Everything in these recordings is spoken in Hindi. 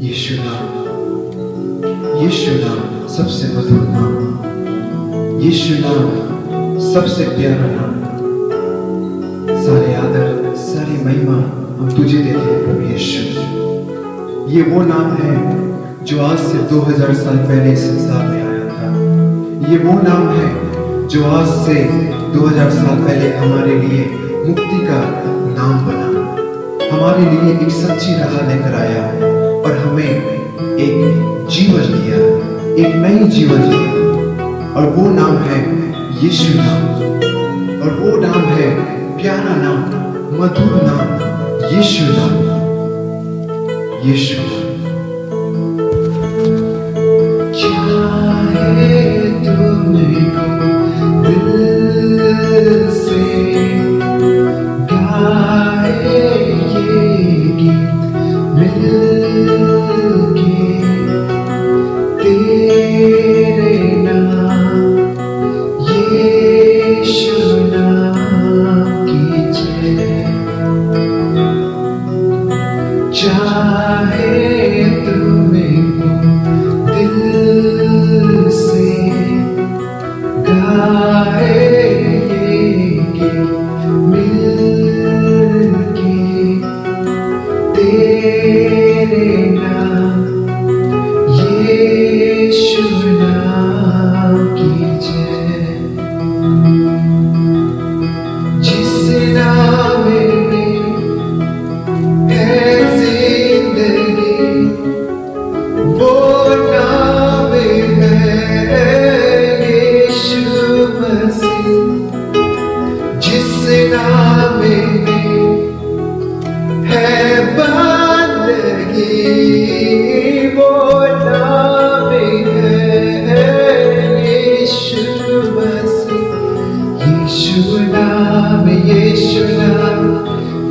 यीशु नाम, यीशु नाम सबसे मधुर नाम, यीशु नाम सबसे प्यारा नाम। सारे आदर सारी महिमा हम तुझे देते हैं प्रभु यीशु। ये वो नाम है जो आज से 2000 साल पहले इस संसार में आया था। ये वो नाम है जो आज से 2000 साल पहले हमारे लिए मुक्ति का नाम बना, हमारे लिए एक सच्ची राह लेकर आया और हमें एक जीवन दिया, एक नई जीवन दिया। और वो नाम है यीशु नाम, और वो नाम है प्यारा नाम, मधुर नाम, यीशु नाम, यीशु। चाहे तुमको दिल से गाए ये गीत मिलके, तेरे नाम यीशु नाम की जय। चाहे तुमको दिल से गाए ये गीत वो नाम है यीशु मसीह। यीशु नाम, यीशु नाम,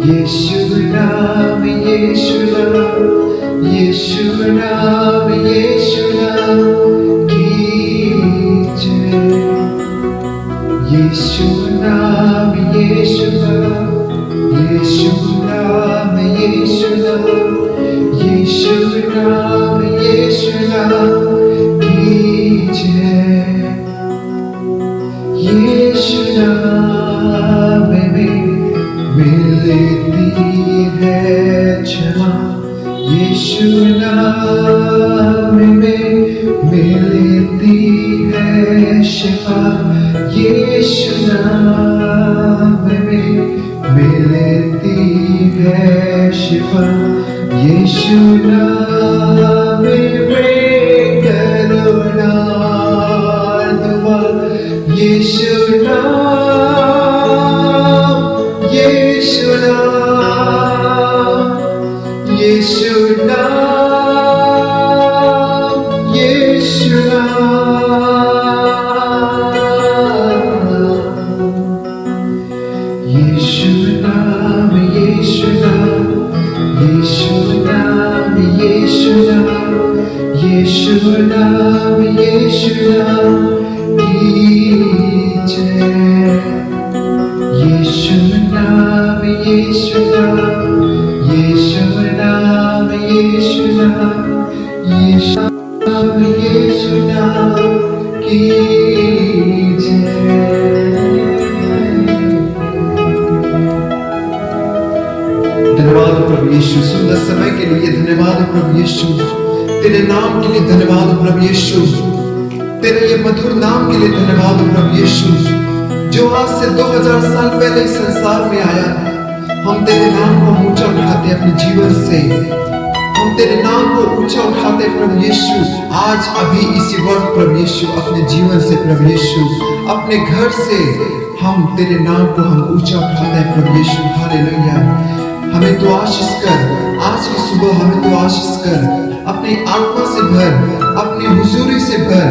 यीशु नाम, यीशु नाम, यीशु नाम, यीशु नाम की जय। यीशु नाम, यीशु नाम, यीशु नाम, यीशु नाम, यीशु नाम, यीशु नाम की जय। यीशु नाम में मिलती है क्षमा, यीशु नाम में मिलती है शिफा, यीशु नाम में मिलती है शिफा, यीशु नाम में करुणा दुआ, यीशु नाम, यीशु नाम, यीशु नाम, यीशु नाम, यीशु नाम, यीशु नाम, यीशु नाम, यीशु नाम, यीशु नाम, यीशु नाम की जय। यीशु नाम, यीशु नाम, यीशु नाम, यीशु नाम, यीशु नाम, यीशु नाम की जय। धन्यवाद प्रभु यीशु, सुंदर समय के लिए धन्यवाद प्रभु यीशु, तेरे नाम के लिए धन्यवाद प्रभु यीशु, तेरे ये मधुर नाम के लिए धन्यवाद प्रभु यीशु, जो आज से 2000 साल पहले इस संसार में आया। हम तेरे नाम को ऊंचा उठाते अपने जीवन से, हम तेरे नाम को ऊंचा उठाते प्रभु यीशु। आज अभी इसी वक्त प्रभु यीशु अपने जीवन से प्रभु यीशु, अपने घर से हम तेरे नाम को हम ऊंचा उठाते हैं प्रभु यीशु। हालेलुया। हमें तो आशीष कर, आज की सुबह हमें तो आशीष कर, अपनी आत्मा से भर, अपनी हुजूरी से भर,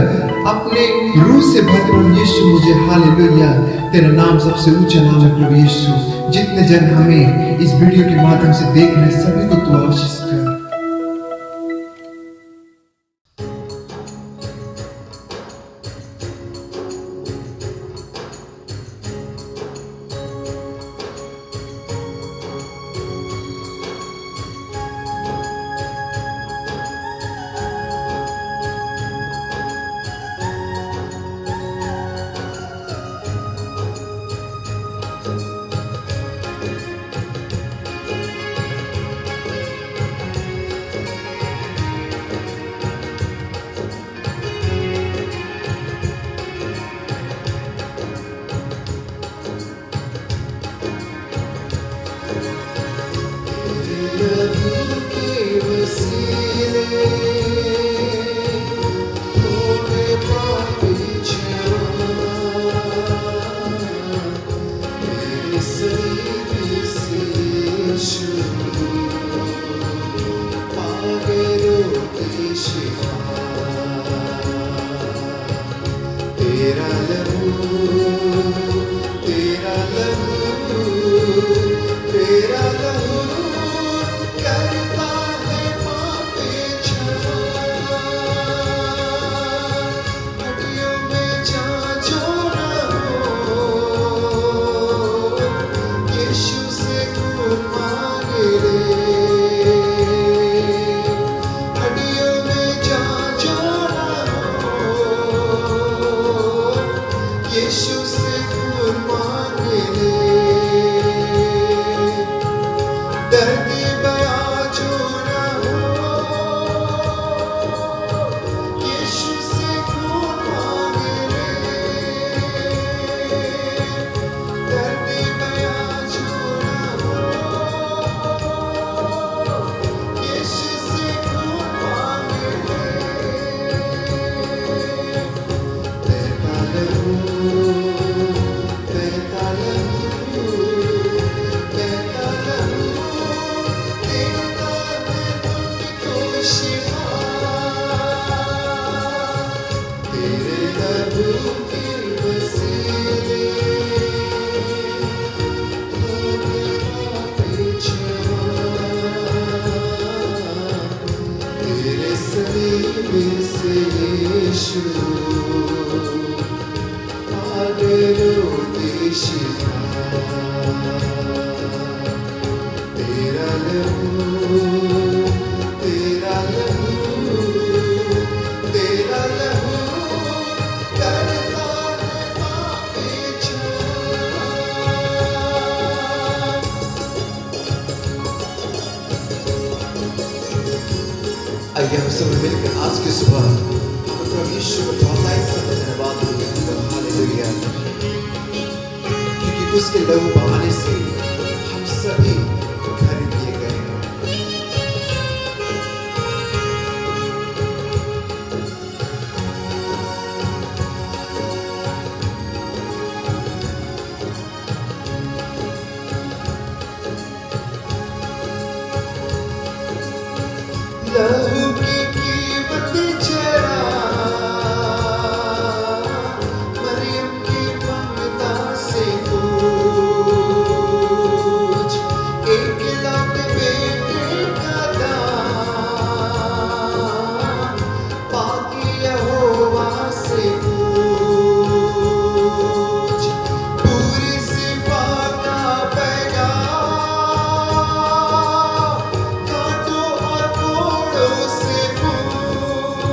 अपने रूह से भर प्रभु यीशु मुझे। हालेलुया। तेरा नाम सबसे ऊंचा नाम है प्रभु यीशु। जितने जन हमें इस वीडियो के माध्यम से देख रहे हैं सभी को तू आशीष कर। यीशु पागलों के शिफा तेरा लहू तेरा लहू तेरा लहू करता है पापी क्षमा आइए हम सब मिलकर आज की सुबह प्रभु यीशु को बहुत समय धन्यवाद देंगे हालेलुया क्योंकि उसके लहू बहाने से हम सभी खरीद लिए गए हैं लहू की कीमत चढ़ा मरियम की ममता से पूछ एक लौटे बेटे का दान बाकी यहोवा से पूछ पूरी सिफा का पैगाम कांटों और कोड़ों से पूछ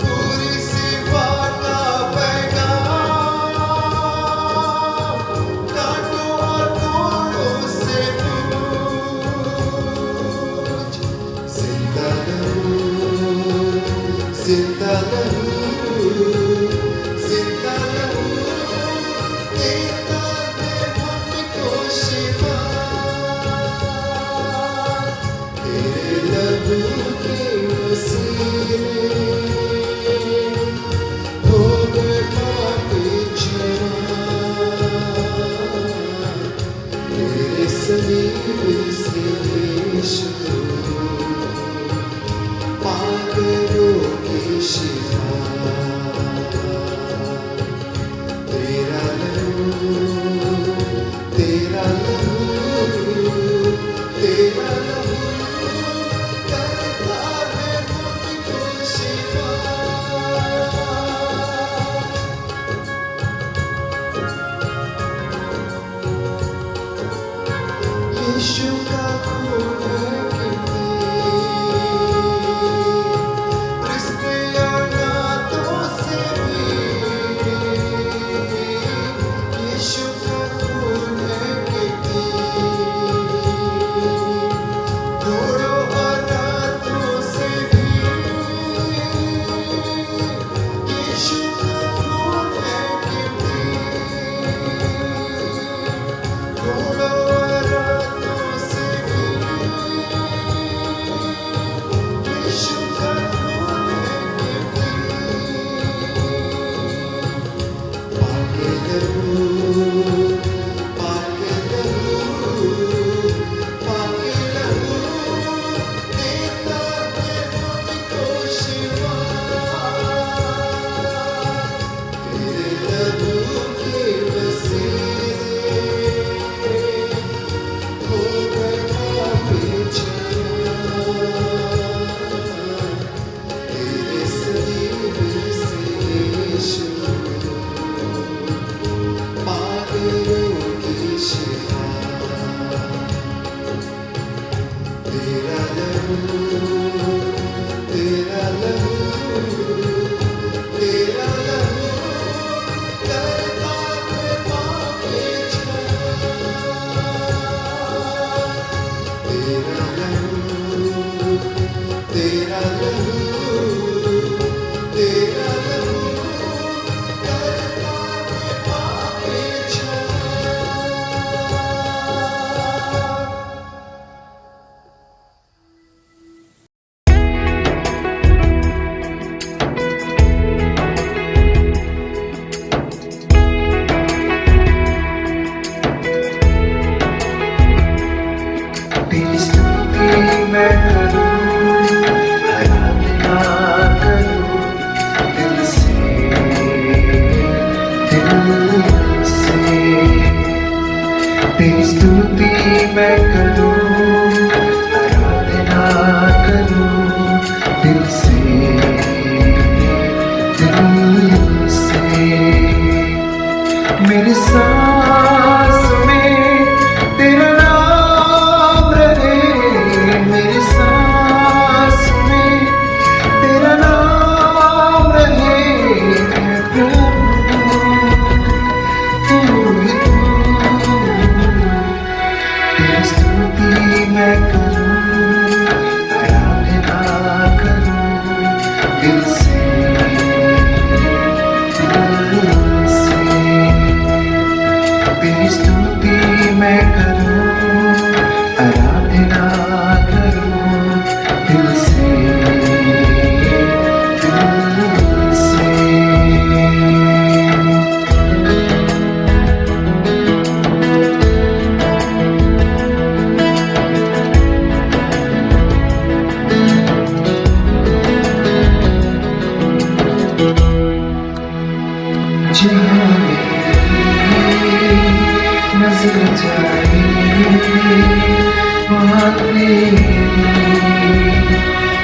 पूरी सिफा का पैगाम कांटों और कोड़ों से पूछ जिंदा लहू जिंदा लहू जिंदा लहू देता है हमको शिफा तेरे लहू के वसीले हो गए पापी क्षमा तेरे समीप से यीशु पागलों की शिफा तेरा लहू तेरा लहू तेरा लहू करता है हमको शिफा यीशु का खून है रिश्ते और नातों से भी यीशु का खून है घोड़ों और रातों से भी यीशु का खून है घोड़ों और रातों से भी यीशु का खून है पाके लहू पाके लहू पाके लहू देता है हमको शिफा तेरे लहू के वसीले हो गए पापी क्षमा तेरे सलीब से यीशु पागलों की शिफा तेरा लहू तेरा लहू तेरा लहू करता है पापी क्षमा तेरा लहू तेरा लहू तेरा लहू करता है पापी क्षमा तेरी स्तुति मैं करूं, आराधना करूं दिल से, दिल से। तेरी स्तुति मैं करूं, आराधना करूं दिल से, नजर जाए वहाँ तेरी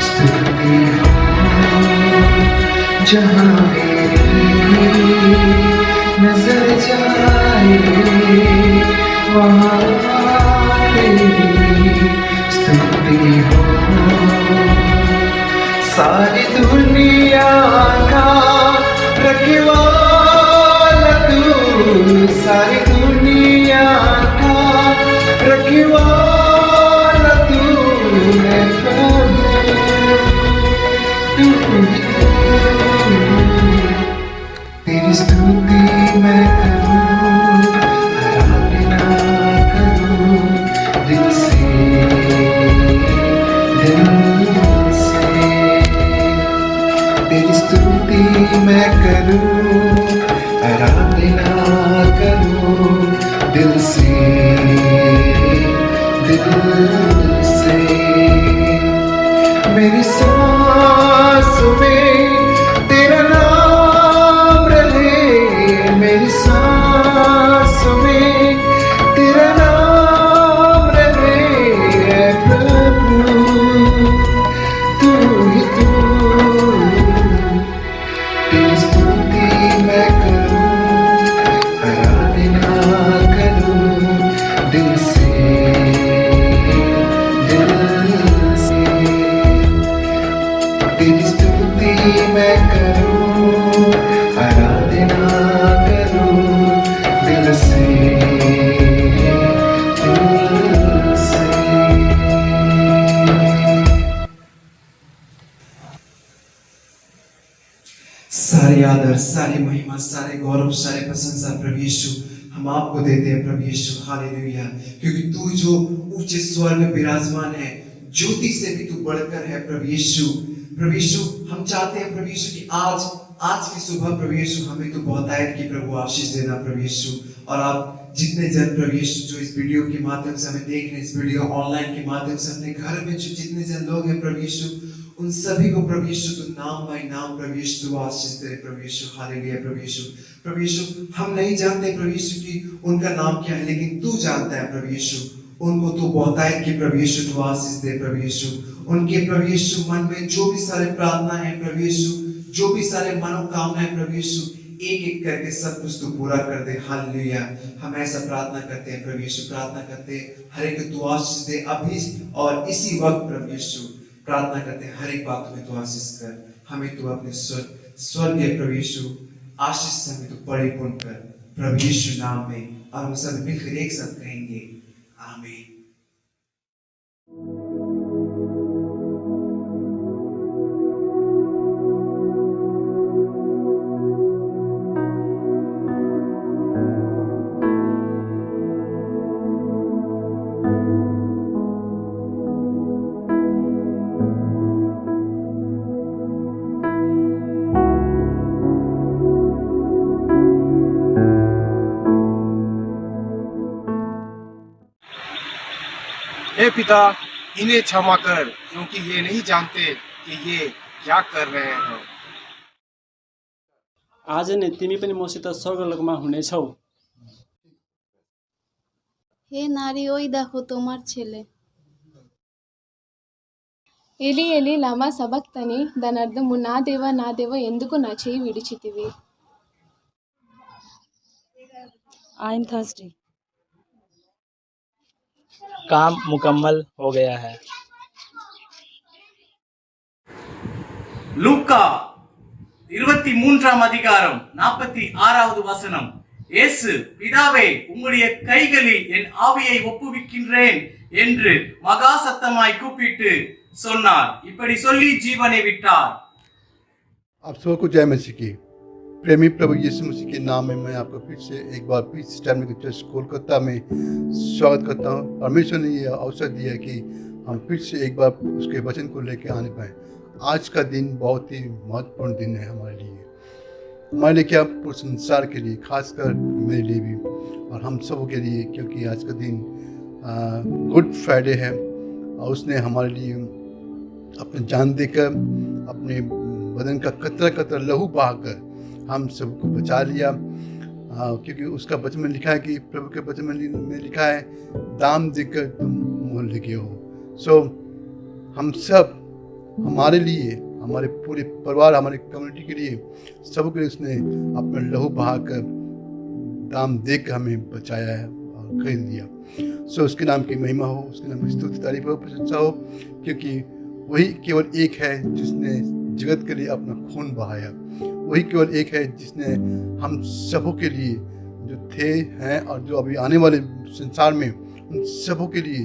स्तुति हो, जहाँ मेरी नजर जाए वहाँ तेरी स्तुति हो। सारी दुनिया का रखवाला तू, सारी दुनिया का रखवाला तू है प्रभु, तू ही तेरी स्तुति मैं करूं, आराधना करूं दिल से, दिल से। तेरी स्तुति मैं करूं, आराधना करूं दिल से, दिल से। मेरी सांस में तेरा नाम रहे, मेरी सांस में तेरा नाम रहे प्रभु, तू ही तू। तेरी स्तुति मैं करूं, आराधना करूं दिल से, दिल से। तेरी स्तुति मैं करूं, आराधना करूं दिल से, दिल से। सारी आदर, सारी महिमा, सारे गौरव, सारे प्रशंसा प्रभु यीशु हम आपको देते हैं प्रभु यीशु, हालेलुया। क्योंकि तू जो ऊंचे स्वर में विराजमान है, ज्योति से भी तू बढ़कर है प्रभु यीशु। प्रभु यीशु हम चाहते हैं प्रभु यीशु कि आज की सुबह प्रभु यीशु हमें तो बहुतायत की प्रभु आशीष देना प्रभु यीशु। और आप जितने जन प्रभु यीशु जो इस वीडियो के माध्यम से हमें देख रहे हैं, इस वीडियो ऑनलाइन के माध्यम से अपने घर में जो जितने जन लोग हैं प्रभु यीशु, उन सभी को प्रभु यीशु तू नाम बाय नाम प्रभु यीशु तू आशीष दे प्रभु यीशु, हालेलुया प्रभु यीशु। प्रभु यीशु हम नहीं जानते प्रभु यीशु कि उनका नाम क्या है, लेकिन तू जानता है प्रभु यीशु। उनको तू बहुतायत की प्रभु यीशु तू आशीष दे प्रभु यीशु। उनके प्रभु यीशु मन में जो भी सारे प्रार्थना है प्रभु यीशु, जो भी सारे मनोकामनाएं प्रभु यीशु, एक एक करके सब कुछ तू पूरा कर दे, हालेलुया। हम ऐसा प्रार्थना करते हैं प्रभु यीशु, प्रार्थना करते हैं हर एक तू आशीष दे अभी और इसी वक्त प्रभु यीशु। प्रार्थना करते हैं हर एक बात में तू आशीष कर, हमें तू अपने स्वर्गीय प्रभु यीशु आशीष से हमें तू परिपूर्ण कर प्रभु यीशु नाम में। और हम सब मिलकर एक साथ कहेंगे आमीन। हे पिता, इन्हें क्षमा कर, क्योंकि ये नहीं जानते कि ये क्या कर रहे हैं। आज नै तिमी पनि मसित स्वर्गलोकमा हुनेछौ। হে নারী, ওই দেখো তোমার ছেলে। ఎలి ఎలి లామా సబక్తని, దాని అర్థము నా దేవ ఎందుకు నా చేయి విడిచితివి. I am thirsty. काम मुकम्मल हो गया है। லூக்கா 23ஆம் அதிகாரம் 46வது வசனம். இயேசு, பிதாவே, உம்முடைய கைகளில் என் ஆவியை ஒப்புவிக்கின்றேன் என்று மகா சத்தமாய் கூப்பிட்டு சொன்னார். இப்படி சொல்லி ஜீவனை விட்டார். आप सबको जय मसीह की। प्रेमी प्रभु यीशु मसीह के नाम में मैं आपको फिर से एक बार फिर स्टैंड चर्च कोलकाता में स्वागत करता हूँ। परमेश्वर ने यह अवसर दिया कि हम फिर से एक बार उसके वचन को लेकर आने पाए। आज का दिन बहुत ही महत्वपूर्ण दिन है हमारे लिए क्या, पूरे संसार के लिए, खासकर मेरे लिए भी और हम सब के लिए, क्योंकि आज का दिन गुड फ्राइडे है और उसने हमारे लिए अपने जान देकर, अपने बदन का कतरा कतरा लहू बहाकर हम सबको बचा लिया। क्योंकि उसका वचन में लिखा है कि प्रभु के वचन में लिखा है, दाम देकर तुम मोल लेके हो। सो हम सब, हमारे लिए, हमारे पूरे परिवार, हमारे कम्युनिटी के लिए, सबके लिए उसने अपना लहू बहाकर दाम देकर हमें बचाया है और खरीद लिया। सो उसके नाम की महिमा हो, उसके नाम की स्तुति तारीफ हो, प्रशंसा हो, क्योंकि वही केवल एक है जिसने जगत के लिए अपना खून बहाया। वही केवल एक है जिसने हम सबों के लिए, जो थे, हैं और जो अभी आने वाले संसार में, उन सबों के लिए,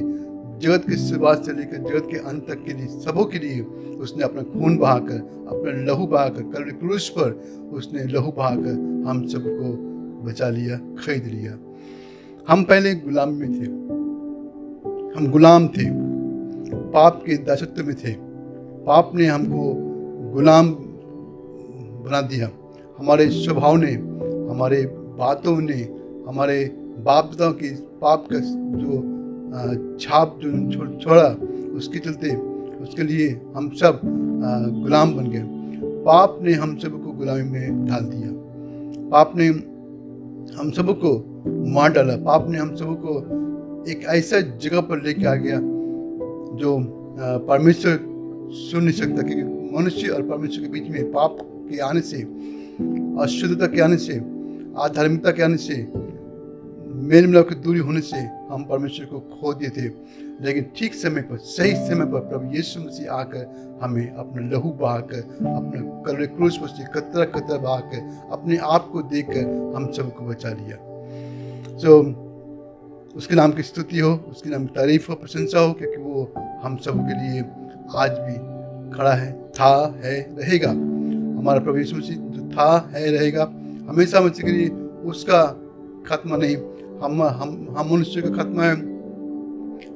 जगत की शुरुआत से लेकर जगत के अंत तक के लिए, सबों के लिए उसने अपना खून बहाकर, अपना लहू बहाकर, कल्वरी क्रूस पर उसने लहू बहाकर हम सबको बचा लिया, खरीद लिया। हम पहले गुलाम में थे, हम गुलाम थे, पाप के दासत्व में थे। पाप ने हमको गुलाम बना दिया। हमारे स्वभाव ने, हमारे बातों ने, हमारे बाप दादाओं की पाप का जो छाप जो छोड़ा, उसके चलते, उसके लिए हम सब गुलाम बन गए। पाप ने हम सबको गुलामी में डाल दिया। पाप ने हम सबको मार डाला। पाप ने हम सबको एक ऐसा जगह पर लेके आ गया जो परमेश्वर सुन नहीं सकता, क्योंकि मनुष्य और परमेश्वर के बीच में पाप के आने से, अशुद्धता के आने से, आधार्मिकता के आने से, मेल मिलाप की दूरी होने से हम परमेश्वर को खो दिए थे। लेकिन ठीक समय पर, सही समय पर प्रभु यीशु मसीह आकर हमें अपना लहू बहाकर, अपने कल्वरी क्रूस पर से कतरा कतरा बहाकर, अपने आप को देकर हम सबको बचा लिया। सो उसके नाम की स्तुति हो, उसके नाम की तारीफ हो, प्रशंसा हो, क्योंकि वो हम सब के लिए आज भी खड़ा है, था, है, रहेगा। हमारा प्रभु यीशु मसीह जो था, है, रहेगा, हमेशा मसीह के लिए उसका खत्मा नहीं। हम मनुष्य का खत्मा है।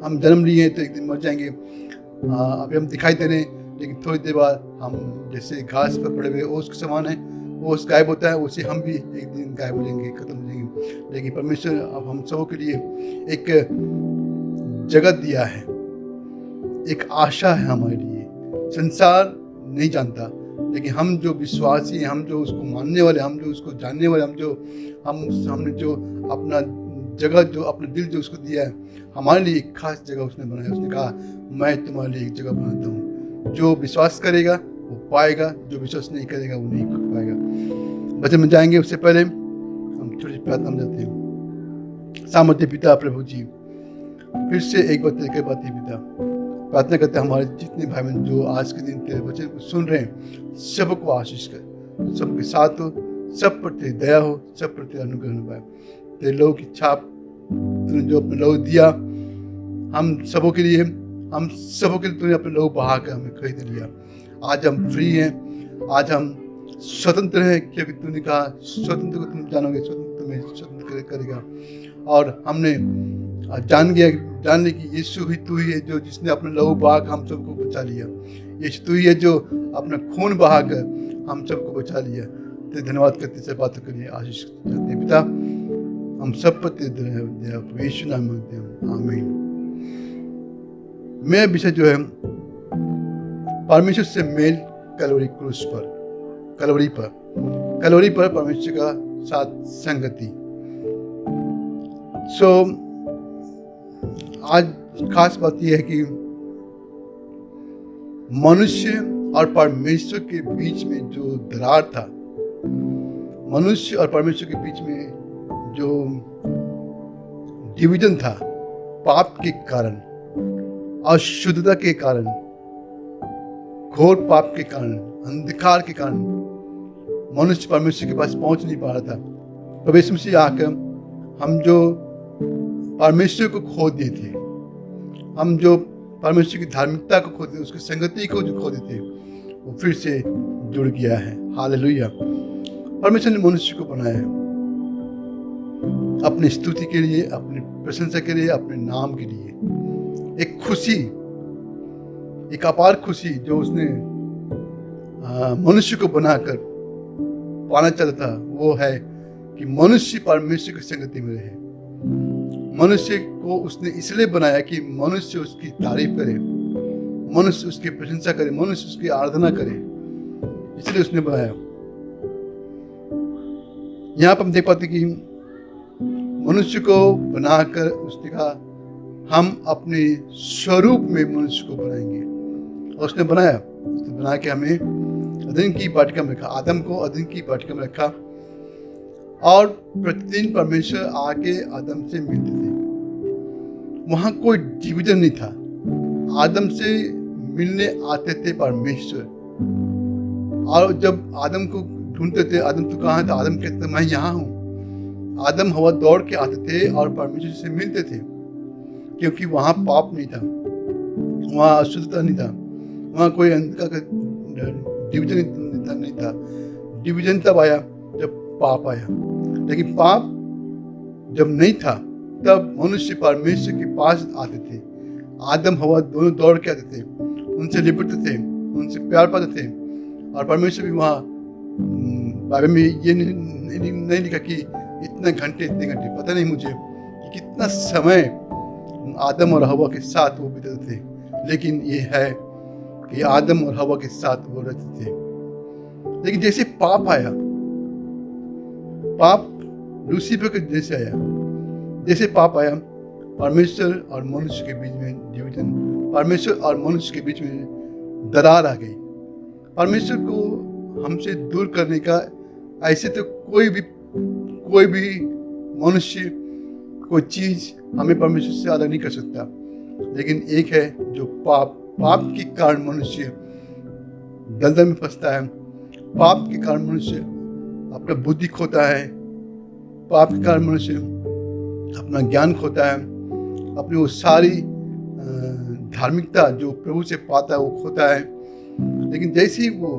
हम जन्म लिए हैं तो एक दिन मर जाएंगे। अभी हम दिखाई दे रहे हैं, लेकिन थोड़ी देर बाद हम जैसे घास पर पड़े हुए ओस के समान है, ओस गायब होता है, उसे हम भी एक दिन गायब हो जाएंगे, खत्म हो जाएंगे। लेकिन परमेश्वर अब हम सबों के लिए एक जगत दिया है, एक आशा है हमारे लिए। संसार नहीं जानता, लेकिन हम जो विश्वासी हैं, हम जो उसको मानने वाले, हम जो उसको जानने वाले, हमने जो अपना जगह, जो अपना दिल जो उसको दिया है, हमारे लिए एक खास जगह उसने बनाया। उसने कहा, मैं तुम्हारे लिए एक जगह बनाता हूँ। जो विश्वास करेगा वो पाएगा, जो विश्वास नहीं करेगा वो नहीं पाएगा। वचन में जाएंगे उससे पहले हम थोड़ी प्रार्थना में जाते हैं। सामर्थ्य पिता प्रभु जी, फिर से एक बार तेरे बात है पिता, प्रार्थना करते हैं हमारे जितने भाई बहन जो आज के दिन तेरे वचन को सुन रहे हैं, सबको आशीष कर, सबके साथ हो, सब पर तेरी दया हो, सब पर तेरा अनुग्रह हो पाए। तेरे लहू की छाप, तूने जो अपना लहू दिया हम सबों के लिए, तूने अपने लहू बहाकर हमें खरीद लिया। आज हम फ्री हैं, आज हम स्वतंत्र हैं, क्योंकि तूने कहा स्वतंत्र को तुम जानोगे, स्वतंत्र तुम्हें स्वतंत्र करेगा। और हमने जान ली कि यीशु ही तू ही है जो जिसने अपना लहू बहाकर हम सबको बचा लिया। यीशु तू ही है जो अपना खून बहाकर हम सबको बचा लिया। तेरे धन्यवाद करते से बातों के लिए आशीष करते हैं पिता। हम सब पर तेरे दया यीशु नाम में मांगते हैं, आमीन। मेरा विषय जो है परमेश्वर से मेल कलवरी क्रूस पर, कलवरी पर परमेश्वर का साथ संगति। सो आज खास बात यह है कि मनुष्य और परमेश्वर के बीच में जो दरार था, मनुष्य और परमेश्वर के बीच में जो डिवीजन था, पाप के कारण, अशुद्धता के कारण, घोर पाप के कारण, अंधकार के कारण मनुष्य परमेश्वर के पास पहुंच नहीं पा रहा था। प्रभु यीशु मसीह आकर हम जो परमेश्वर को खो दिए थे, हम जो परमेश्वर की धार्मिकता को खो दिए, उसकी संगति को जो खो दिए थे, वो फिर से जुड़ गया है। हालेलुया। परमेश्वर ने मनुष्य को बनाया है अपनी स्तुति के लिए, अपनी प्रशंसा के लिए, अपने नाम के लिए। एक खुशी, एक अपार खुशी जो उसने मनुष्य को बनाकर पाना चाहता था, वो है कि मनुष्य परमेश्वर की संगति में रहे। मनुष्य को उसने इसलिए बनाया कि मनुष्य उसकी तारीफ करे, मनुष्य उसकी प्रशंसा करे, मनुष्य उसकी आराधना करे, इसलिए उसने बनाया। यहाँ पर हम देख पाते कि मनुष्य को बनाकर उसने कहा हम अपने स्वरूप में मनुष्य को बनाएंगे। और उसने बना के हमें अदन की वाटिका में रखा, आदम को अदन की वाटिका में रखा। और प्रतिदिन परमेश्वर आके आदम से मिलते थे। वहाँ कोई डिवीजन नहीं था। आदम से मिलने आते थे परमेश्वर। और जब आदम को ढूंढते थे, आदम तो कहाँ था, आदम कहते मैं यहाँ हूँ। आदम हवा दौड़ के आते थे और परमेश्वर से मिलते थे, क्योंकि वहाँ पाप नहीं था, वहाँ अशुद्धता नहीं था, वहाँ कोई अंधकार का डिवीजन नहीं था। डिवीजन तब आया जब पाप आया। लेकिन पाप जब नहीं था तब मनुष्य परमेश्वर के पास आते थे। आदम हवा दोनों दौड़ के आते थे, उनसे लिपटते थे, उनसे प्यार पाते थे। और परमेश्वर भी वहाँ बाइबल में ये नहीं लिखा कि इतने घंटे, पता नहीं मुझे कि कितना समय आदम और हवा के साथ वो बिताते थे। लेकिन ये है कि आदम और हवा के साथ वो रहते थे। लेकिन जैसे पाप आया, पाप लूसीफर के जैसे आया, जैसे पाप आया, परमेश्वर और मनुष्य के बीच में डिवीजन, परमेश्वर और मनुष्य के बीच में दरार आ गई। परमेश्वर को हमसे दूर करने का ऐसे तो कोई भी मनुष्य, कोई चीज हमें परमेश्वर से अलग नहीं कर सकता। लेकिन एक है जो पाप के कारण मनुष्य दलदल में फंसता है। पाप के कारण मनुष्य अपना बुद्धि खोता है। पाप के कारण मनुष्य अपना ज्ञान खोता है, अपनी वो सारी धार्मिकता जो प्रभु से पाता है वो खोता है। लेकिन जैसे ही वो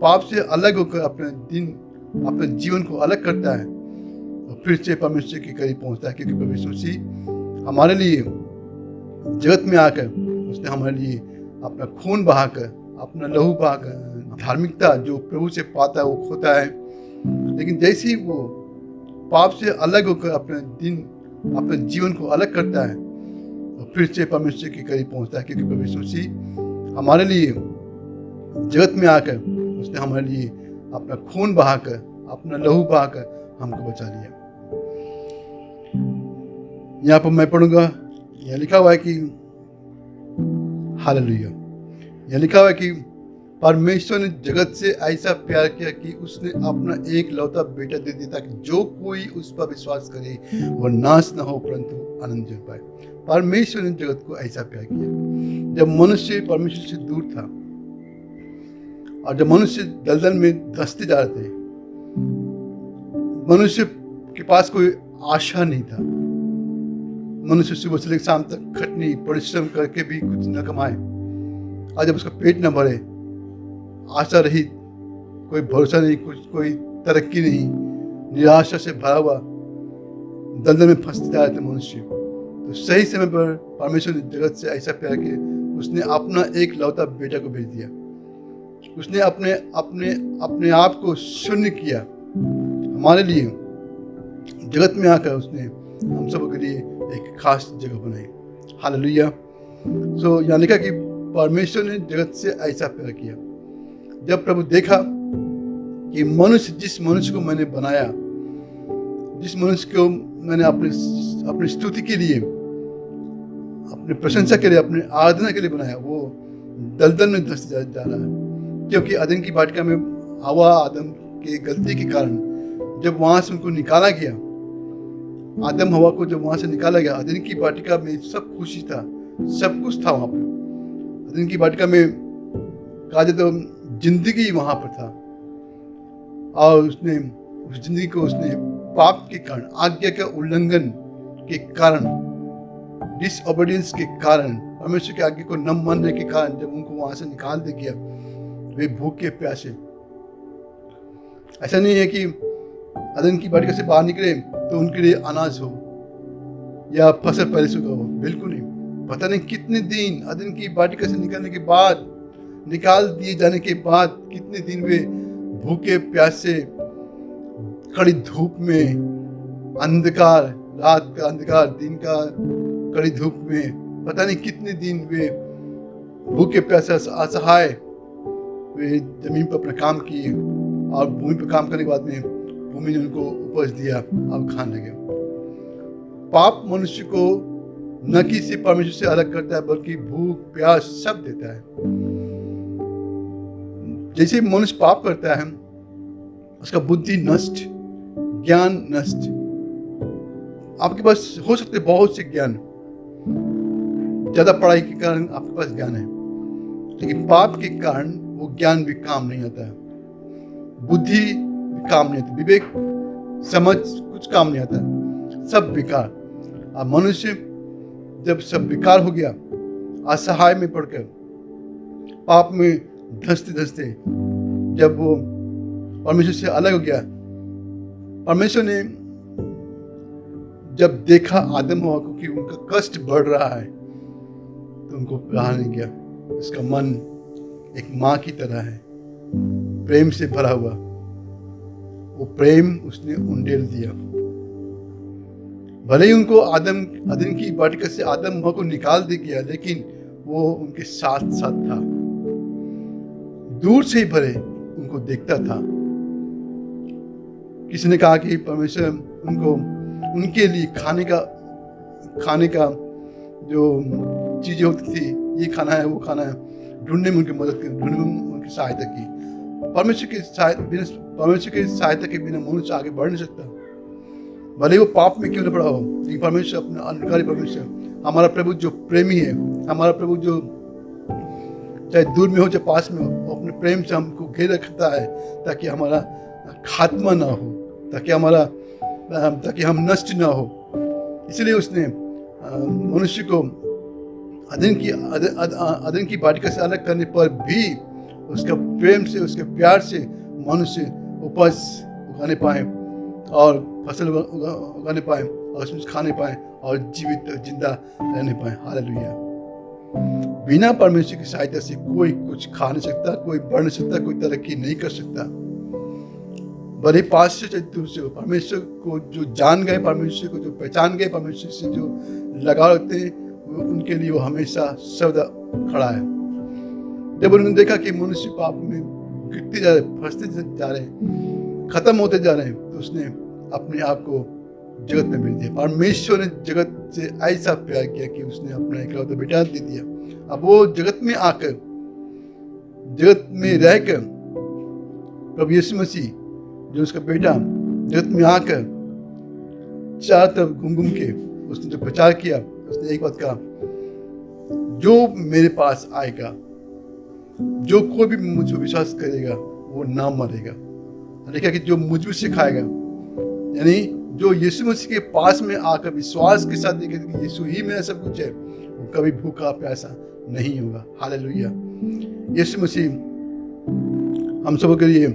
पाप से अलग होकर अपने जीवन को अलग करता है, तो फिर से परमेश्वर के करीब पहुंचता है। क्योंकि परमेश्वर मसीह हमारे लिए जगत में आकर उसने हमारे लिए अपना खून बहाकर, अपना लहू बहाकर, धार्मिकता जो प्रभु से पाता है वो खोता है। लेकिन जैसे ही वो पाप से अलग होकर अपने जीवन को अलग करता है, तो फिर से परमेश्वर के करीब पहुंचता है। क्योंकि परमेश्वर मसीह हमारे लिए जगत में आकर उसने हमारे लिए अपना खून बहाकर, अपना लहू बहाकर हमको बचा लिया। यहाँ पर मैं पढ़ूंगा, यह लिखा हुआ है कि हालेलुया, यह लिखा हुआ है कि परमेश्वर ने जगत से ऐसा प्यार किया कि उसने अपना एक लौता बेटा दे दिया ताकि जो कोई उस पर विश्वास करे वह नाश न हो परंतु आनंद जीवन पाए। परमेश्वर ने जगत को ऐसा प्यार किया। जब मनुष्य परमेश्वर से दूर था और जब मनुष्य दलदल में धंसते जा रहे थे, मनुष्य के पास कोई आशा नहीं था। मनुष्य सुबह से लेकर शाम तक खटनी परिश्रम करके भी कुछ न कमाए, और जब उसका पेट न भरे, आशा रहित, कोई भरोसा नहीं, कोई तरक्की नहीं, निराशा से भरा हुआ दलदल में फंसते जा रहे थे मनुष्य। तो सही समय पर परमेश्वर ने जगत से ऐसा प्यार किया, उसने अपना एक लौता बेटा को भेज दिया। उसने अपने आप को शून्य किया हमारे लिए। जगत में आकर उसने हम सब के लिए एक खास जगह बनाई। हालेलुया। सो यहाँ लिखा कि परमेश्वर ने जगत से ऐसा प्यार किया। जब प्रभु देखा कि जिस मनुष्य को मैंने बनाया, जिस मनुष्य को मैंने अपनी स्तुति के लिए, अपनी प्रशंसा के लिए, अपनी आराधना के लिए बनाया, वो दलदल में धंस जा रहा है। क्योंकि अदन की वाटिका में हवा आदम की गलती के कारण जब वहां से उनको निकाला गया, आदम हवा को जब वहां से निकाला गया, अदन की वाटिका में सब खुशी था, सब कुछ था वहां पर। अदन की वाटिका में कहा जाए तो जिंदगी वहां पर था, और उसने उस जिंदगी को उसने पाप के कारण, आज्ञा के उल्लंघन के कारण, डिसओबीडियंस के कारण, परमेश्वर की आज्ञा को न मानने के कारण जब उनको वहां से निकाल दिया गया, वे भूखे प्यासे। ऐसा नहीं है कि अदन की वाटिका से बाहर निकले तो उनके लिए अनाज हो या फसल पहले से हो, बिल्कुल नहीं। पता नहीं कितने दिन अदन की वाटिका से निकलने के बाद, निकाल दिए जाने के बाद कितने दिन वे भूखे प्यासे, कड़ी धूप में, अंधकार, रात का अंधकार, दिन का कड़ी धूप में, पता नहीं कितने दिन वे भूखे प्यासे असहाय वे जमीन पर अपना काम किए, और भूमि पर काम करने के बाद में भूमि ने उनको उपज दिया, अब खाने लगे। पाप मनुष्य को न कि सिर्फ परमेश्वर से अलग करता है बल्कि भूख प्यास सब देता है। जैसे मनुष्य पाप करता है उसका बुद्धि नष्ट, ज्ञान नष्ट। आपके पास हो सकते बहुत से ज्ञान, ज्यादा पढ़ाई के कारण आपके पास ज्ञान है, लेकिन पाप के कारण वो ज्ञान भी काम नहीं आता है, बुद्धि भी काम नहीं आती, विवेक समझ कुछ काम नहीं आता, सब बेकार। अब मनुष्य जब सब बेकार हो गया, असहाय में पड़कर पाप में धंसते धंसते जब वो परमेश्वर से अलग हो गया, परमेश्वर ने जब देखा आदम हवा को कि उनका कष्ट बढ़ रहा है तो उनको रहा नहीं गया। उसका मन एक माँ की तरह है, प्रेम से भरा हुआ। वो प्रेम उसने उंडेल दिया। भले ही उनको अदन की वाटिका से आदम हवा को निकाल दे गया, लेकिन वो उनके साथ साथ था, दूर से ही भले उनको देखता था। किसी ने कहा कि परमेश्वर उनको उनके लिए खाने का जो चीजें होती थी, ये खाना है वो खाना है, ढूंढने में उनकी मदद की, ढूंढने में उनकी सहायता की। परमेश्वर की सहायता के बिना मनुष्य आगे बढ़ नहीं सकता, भले वो पाप में क्यों न पड़ा हो। लेकिन परमेश्वर अपना अनुकारी परमेश्वर, हमारा प्रभु जो प्रेमी है, हमारा प्रभु जो चाहे दूर में हो चाहे पास में हो, अपने प्रेम से हमको घेर रखता है ताकि हमारा खात्मा ना हो, ताकि हम नष्ट ना हो। इसलिए उसने मनुष्य को अदन की वाटिका से अलग करने पर भी उसका प्रेम से, उसके प्यार से मनुष्य उपज उगाने पाए और फसल उगाने पाए और उसमें खाने पाए और जीवित जिंदा रहने पाए। हालेलुया। बिना परमेश्वर की सहायता से कोई कुछ खा नहीं सकता, कोई बढ़ नहीं सकता, कोई तरक्की नहीं कर सकता। बड़े पास से दूर से परमेश्वर को जो जान गए, परमेश्वर को जो पहचान गए, परमेश्वर से जो लगाव रखते हैं, उनके लिए वो हमेशा सर्वदा खड़ा है। जब उन्होंने देखा कि मनुष्य पाप में गिरते जा रहे, फंसते जा रहे हैं, खत्म होते जा रहे हैं, तो उसने अपने आप को जगत में भेज दिया। परमेश्वर ने जगत से ऐसा प्यार किया कि उसने अपना इकलौता बेटा दे दिया। अब वो जगत में आकर, जगत में रहकर, प्रभु यीशु मसीह जो उसका बेटा जगत में आकर चारों तरफ घूम के उसने जो प्रचार किया, उसने एक बात कहा, जो मेरे पास आएगा, जो कोई भी मुझ पर विश्वास करेगा वो ना मरेगा। लिखा कि जो मुझ में सिखाएगा, यानी जो यीशु मसीह के पास में आकर विश्वास के साथ देखेगा कि यीशु ही मेरा सब कुछ है, वो कभी भूखा प्यासा नहीं होगा। हालेलुया। यीशु मसीह हम सब के लिए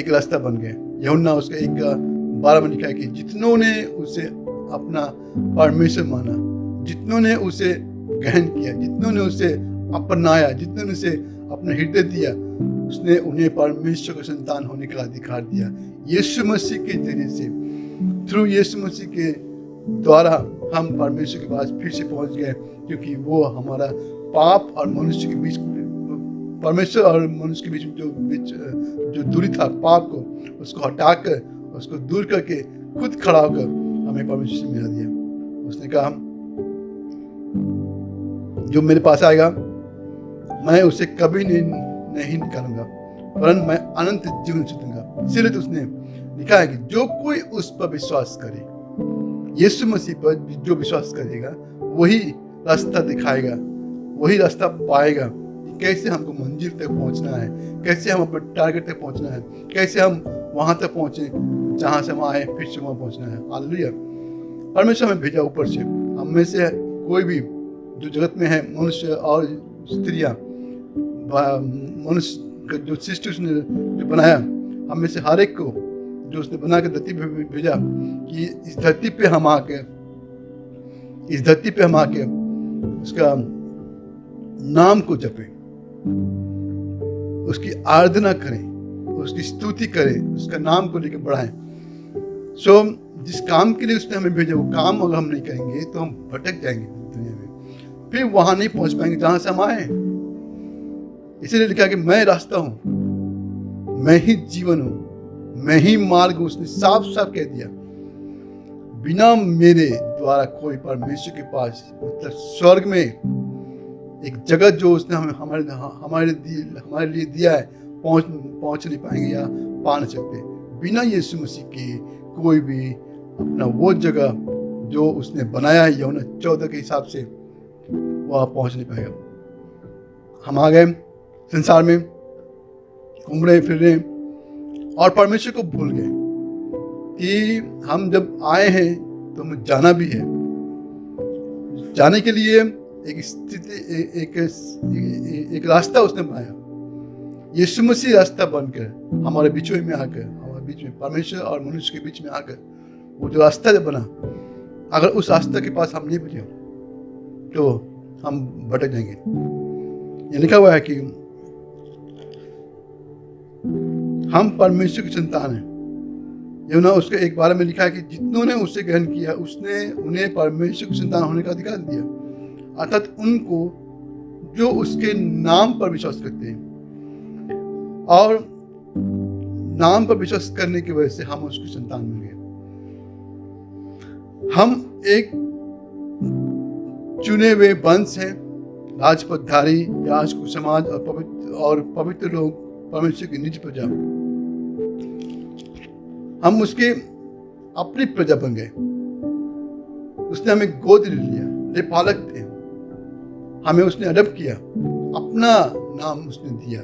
एक रास्ता बन गए। यूहन्ना उसका 1:12 में लिखा है कि जितनों ने उसे अपना परमेश्वर माना, जितनों ने उसे ग्रहण किया, जितनों ने उसे अपनाया, जितनों ने उसे अपना हृदय दिया, उसने उन्हें परमेश्वर का संतान होने का अधिकार दिया। यीशु मसीह के जरिए से, थ्रू यीशु मसीह के द्वारा हम परमेश्वर के पास फिर से पहुंच गए, क्योंकि वो हमारा पाप और मनुष्य के बीच, परमेश्वर और मनुष्य के बीच जो दूरी था, पाप को उसको हटाकर, उसको दूर करके खुद खड़ा होकर हमें परमेश्वर से मिला दिया। उसने कहा जो मेरे पास आएगा मैं उसे कभी नहीं निकालूंगा, परंतु मैं अनंत जीवन से दूंगा। इसलिए तो उसने लिखा है कि जो कोई उस पर विश्वास करे, यीशु मसीह पर जो विश्वास करेगा वही रास्ता दिखाएगा, वही रास्ता पाएगा कि कैसे हमको मंजिल तक पहुंचना है, कैसे हम अपने टारगेट तक पहुंचना है, कैसे हम वहां तक पहुंचे जहां से हम आए, फिर से वहां पहुंचना है। हालेलुया। परमेश्वर हमें भेजा ऊपर से। हम में से कोई भी जो जगत में है, मनुष्य और स्त्रियां, मनुष्य जो सृष्टि उसने जो बनाया, हम में से हर एक को जो उसने बना के धरती पे भेजा कि इस धरती पे हम आके उसका नाम को जपें, उसकी आराधना करें, उसकी स्तुति करें, उसका नाम को लेकर बढ़ाएं। जिस काम के लिए उसने हमें भेजा, वो काम अगर हम नहीं करेंगे तो हम भटक जाएंगे दुनिया में, फिर वहां नहीं पहुंच पाएंगे जहां से हम आए। इसीलिए लिखा कि मैं रास्ता हूं, मैं ही जीवन हूं, मैं ही मार्ग हूं। उसने साफ साफ कह दिया, बिना मेरे द्वारा कोई परमेश्वर के पास मतलब स्वर्ग में एक जगह जो उसने हमारे लिए दिया है पहुंच नहीं पाएंगे या पा नहीं सकते। बिना यीशु मसीह के कोई भी अपना वो जगह जो उसने बनाया है यूहन्ना 14 के हिसाब से वह पहुंच नहीं पाएगा। हम आ गए संसार में, घूम रहे फिर रहे और परमेश्वर को भूल गए कि हम जब आए हैं तो हमें जाना भी है। जाने के लिए एक स्थिति एक रास्ता उसने बनाया। यीशु मसीह रास्ता बनकर हमारे बीच में आकर, हमारे बीच में परमेश्वर और मनुष्य के बीच में आकर वो जो रास्ता जब बना, अगर उस रास्ते के पास हम नहीं पहुंचे तो हम भटक जाएंगे। ये लिखा हुआ है कि हम परमेश्वर की संतान हैं। यूहन्ना उसके एक बारे में लिखा है कि जितनों ने उससे ग्रहण किया उसने उन्हें परमेश्वर की संतान होने का अधिकार दिया, अर्थात उनको जो उसके नाम पर विश्वास करते हैं। और नाम पर विश्वास करने की वजह से हम उसकी संतान बन गए। हम एक चुने हुए वंश हैं, राजपदधारी याजक समाज और पवित्र लोग, परमेश्वर की निज प्रजा। हम उसके अपनी प्रजा बन गए। उसने हमें गोद ले लिया, ले पालक थे, हमें उसने अडॉप्ट किया, अपना नाम उसने दिया।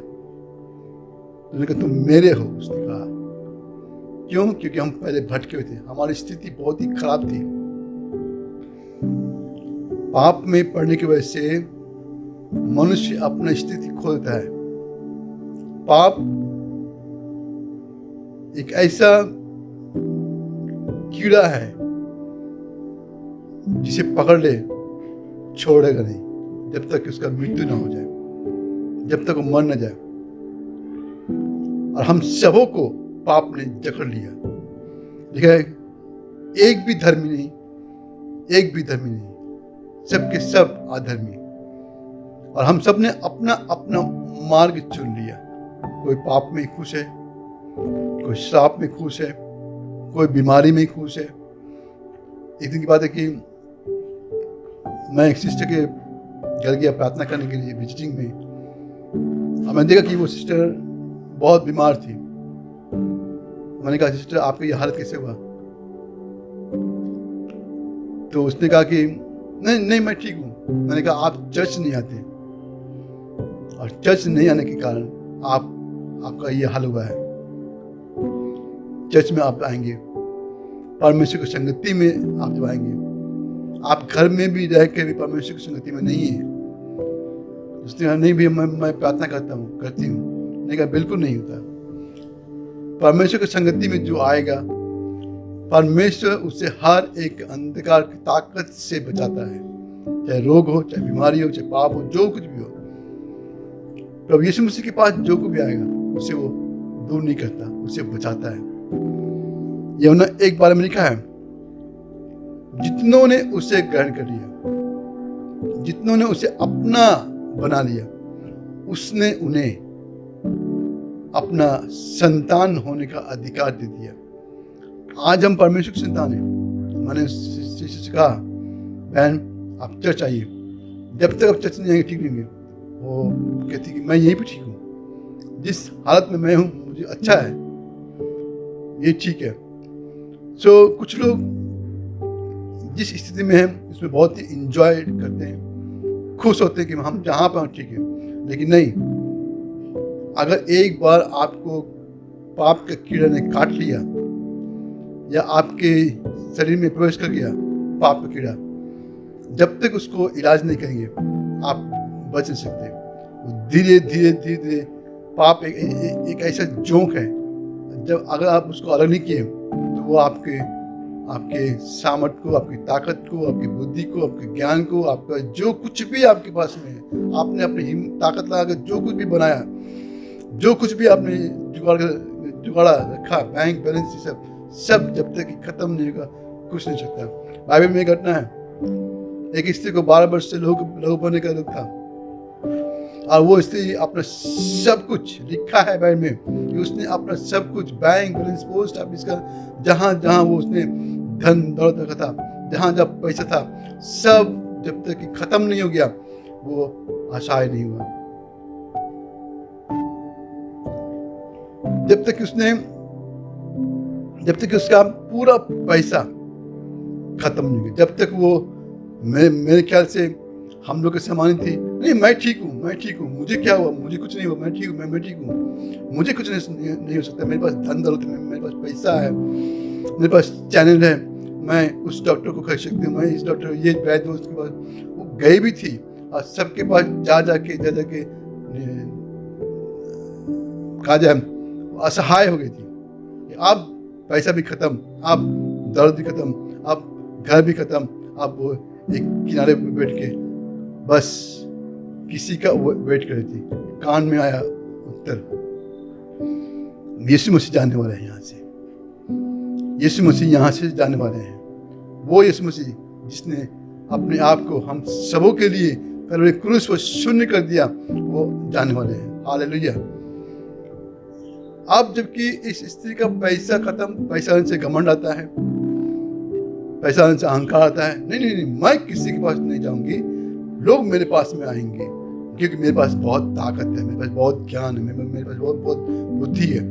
उसने कहा तुम मेरे हो। उसने कहा क्यों? क्योंकि हम पहले भटके हुए थे, हमारी स्थिति बहुत ही खराब थी। पाप में पड़ने की वजह से मनुष्य अपना स्थिति खो देता है। पाप एक ऐसा कीड़ा है जिसे पकड़ ले छोड़ेगा नहीं जब तक उसका मृत्यु ना हो जाए, जब तक वो मर न जाए। और हम सबों को पाप ने जकड़ लिया। देखा है, एक भी धर्मी नहीं, एक भी धर्मी नहीं, सबके सब अधर्मी। और हम सब ने अपना अपना मार्ग चुन लिया। कोई पाप में खुश है, कोई श्राप में खुश है, कोई बीमारी में खुश है। एक दिन की बात है कि मैं एक सिस्टर के घर गया प्रार्थना करने के लिए विजिटिंग में। और मैंने देखा कि वो सिस्टर बहुत बीमार थी। मैंने कहा सिस्टर आपकी ये हालत कैसे हुआ? तो उसने कहा कि नहीं मैं ठीक हूँ। मैंने कहा आप चर्च नहीं आते और चर्च नहीं आने के कारण आपका ये हाल हुआ है। चर्च में आप आएंगे, परमेश्वर की संगति में आप जब आएंगे, आप घर में भी रह के भी परमेश्वर की संगति में नहीं है। उसने कहा नहीं भैया मैं प्रार्थना करती हूँ। मैंने कहा बिल्कुल नहीं होता। परमेश्वर की संगति में जो आएगा, परमेश्वर उसे हर एक अंधकार की ताकत से बचाता है, चाहे रोग हो, चाहे बीमारी हो, चाहे पाप हो, जो कुछ भी हो। प्रभु यीशु मसीह के पास जो कुछ भी आएगा उसे वो दूर नहीं करता, उसे बचाता है। यूहन्ना एक बार में लिखा है, जितनों ने उसे ग्रहण कर लिया, जितनों ने उसे अपना बना लिया, उसने उन्हें अपना संतान होने का अधिकार दे दिया। आज हम परमेश्वर की संतान हैं। मैंने से कहा बहन आप चर्च आइए, जब तक आप चर्च नहीं आएंगे ठीक नहीं होंगे। वो कहती कि मैं यहीं पे ठीक हूँ, जिस हालत में मैं हूँ मुझे अच्छा है, ये ठीक है। सो कुछ लोग जिस स्थिति में हैं उसमें बहुत ही इंजॉय करते हैं, खुश होते हैं कि हम जहाँ पर ठीक है। लेकिन नहीं, अगर एक बार आपको पाप का कीड़ा ने काट लिया या आपके शरीर में प्रवेश कर गया पाप का कीड़ा, जब तक उसको इलाज नहीं करेंगे आप बच नहीं सकते। धीरे धीरे धीरे धीरे पाप एक ऐसा जोंक है, जब अगर आप उसको अलग नहीं किए तो वो आपके सामर्थ्य को, आपकी ताकत को, आपकी बुद्धि को, आपके ज्ञान को, आपका जो कुछ भी आपके पास में है, आपने अपनी ताकत लगाकर जो कुछ भी बनाया, जो कुछ भी आपने जुगाड़ा रखा, बैंक बैलेंस सब जब तक खत्म नहीं होगा कुछ नहीं सकता। बाइबल में घटना है, एक स्त्री को 12 वर्ष से लहू बहने का रोग था और वो स्त्री अपना सब कुछ, लिखा है बाइबल में कि उसने अपना सब कुछ, बैंक बैलेंस, पोस्ट ऑफिस का, जहाँ जहाँ वो उसने धन दौलत रखा था, जहाँ जहाँ पैसा था, सब जब तक कि खत्म नहीं हो गया वो आशाएं नहीं हुआ। जब तक उसका पूरा पैसा खत्म नहीं हुआ, जब तक वो मेरे ख्याल से हम लोग की समानी थी, नहीं मैं ठीक हूँ, मुझे क्या हुआ, मुझे कुछ नहीं हुआ, मैं ठीक हूँ, मुझे कुछ नहीं हो सकता, मेरे पास धन दौलत है, मेरे पास पैसा है, मेरे पास चैनल है, मैं उस डॉक्टर को खरीद सकती हूँ, मैं इस डॉक्टर ये वैद्य उसके पास। वो गई भी थी और सबके पास जा जाके कहा जाए असहाय हो गई थी। अब पैसा भी खत्म, अब दर्द भी खत्म, अब घर भी खत्म, अब वो एक किनारे पर बैठ के बस किसी का वेट कर रही थी। कान में आया उत्तर, यीशु मसीह जाने वाले हैं यहाँ से, यीशु मसीह यहाँ से जाने वाले हैं। वो यीशु मसीह जिसने अपने आप को हम सबों के लिए कलवरी क्रूस पर शून्य कर दिया, वो जाने वाले हैं। हालेलुया। अब जबकि इस स्त्री का पैसा खत्म, पैसा आने से घमंड आता है, पैसा आने से अहंकार आता है। नहीं, मैं किसी के पास नहीं जाऊंगी, लोग मेरे पास में आएंगे, क्योंकि मेरे पास बहुत ताकत है, मेरे पास बहुत ज्ञान है, मेरे पास बहुत बुद्धि है।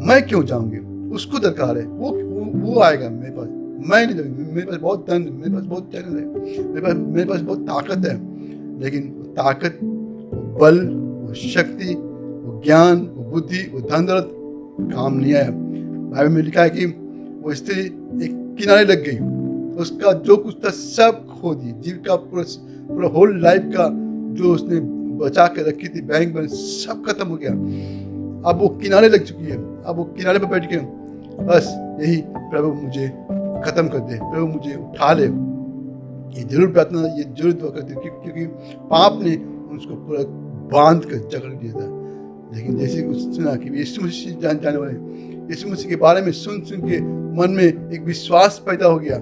मैं क्यों जाऊंगी, उसको दरकार है, वो आएगा मेरे पास, मैं नहीं जाऊंगी। मेरे पास बहुत धन है, मेरे पास बहुत चैनल है, मेरे पास बहुत ताकत है, लेकिन वो ताकत, वो बल, वो शक्ति, वो ज्ञान, वो बुद्धि, वो धन दौलत काम नहीं आया। बाइबल में लिखा है कि वो स्त्री एक किनारे लग गई, उसका जो कुछ था सब खो दी, जीव का पूरा होल लाइफ का जो उसने बचा के रखी थी बैंक में, सब खत्म हो गया। अब वो किनारे लग चुकी है, अब वो किनारे पर बैठ के बस यही, प्रभु मुझे खत्म कर दे, प्रभु मुझे उठा ले। ये जरूर प्रार्थना, ये जरूर दुआ करती, क्योंकि पाप ने उसको पूरा बांध कर जकड़ दिया था। लेकिन जैसे कुछ सुना कि यीशु मसीह जाने वाले, यीशु मसीह के बारे में सुन के मन में एक विश्वास पैदा हो गया,